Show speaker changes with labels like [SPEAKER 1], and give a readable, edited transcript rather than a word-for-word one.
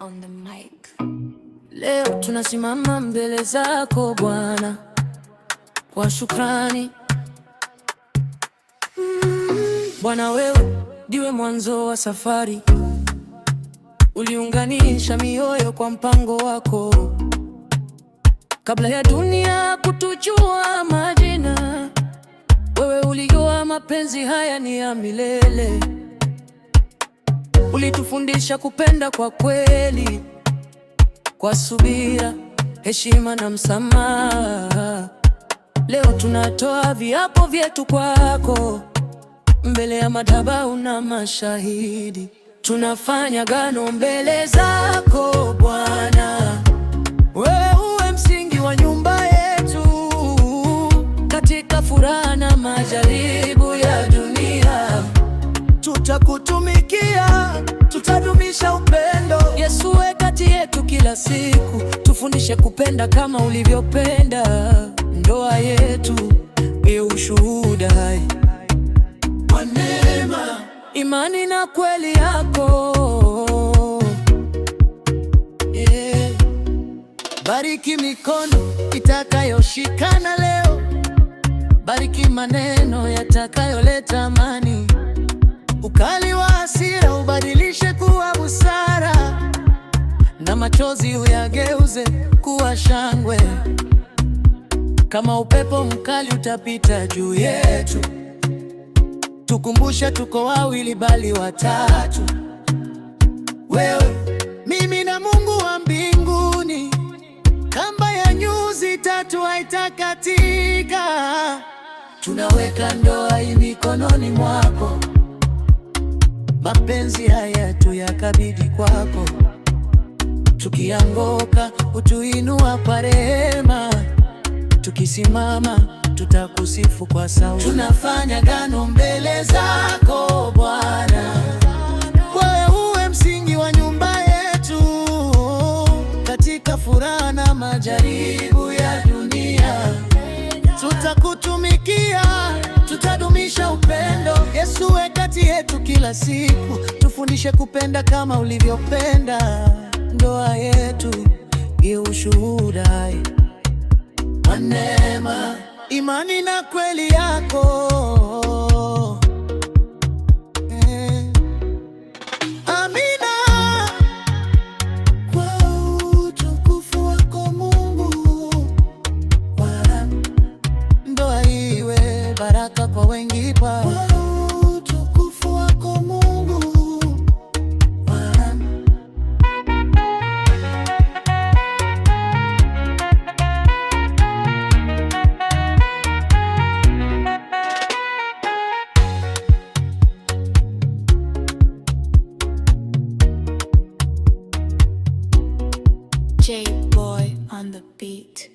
[SPEAKER 1] on the mic.
[SPEAKER 2] Leo tunasimama mbele zako Bwana kwa shukrani. Bwana, wewe ndiwe mwanzo wa safari, uliunganisha mioyo kwa mpango wako. Kabla ya dunia kutujua majina, wewe ulijua mapenzi haya ni ya milele. Ulitufundisha kupenda kwa kweli, kwa subira, heshima na msamaha. Leo tunatoa viapo vyetu kwako, mbele ya madhabahu na mashahidi. Tunafanya agano mbele zako Bwana, wewe uwe msingi wa nyumba yetu. Katika furaha na majaribu ya dunia, tutakutumikia, tutadumisha upendo. Yesu, uwe kati yetu kila siku, tufundishe kupenda kama ulivyopenda. Ndoa yetu iwe ushuhuda hai wa neema, imani na kweli yako. Bariki mikono itakayoshikana leo, bariki maneno yatakayoleta amani. Ukali wa hasira ubadilishe kuwa busara, na machozi uyageuze kuwa shangwe. Kama upepo mkali utapita juu yetu, tukumbushe tuko wawili bali watatu. Wewe, mimi na Mungu wa mbinguni, kamba ya nyuzi tatu haitakatika. Tunaweka ndoa hii mikononi mwako, mapenzi haya tuyakabidhi kwako. Tukianguka utuinua kwa rehema, tukisimama tutakusifu kwa sauti. Tunafanya agano mbele zako Bwana, wewe uwe msingi wa nyumba yetu. Katika furaha na majaribu ya dunia, tutakutumikia, tutadumisha upendo. Yesu, uwe kati yetu kila siku, tufundishe kupenda kama ulivyopenda. Ndoa yetu iwe ushuhuda hai wa neema, imani na kweli yako. Amina. Kwa utukufu wako Mungu, ndoa iwe baraka kwa wengi. Kwa utukufu wako Mungu.
[SPEAKER 1] J-Boy on the beat.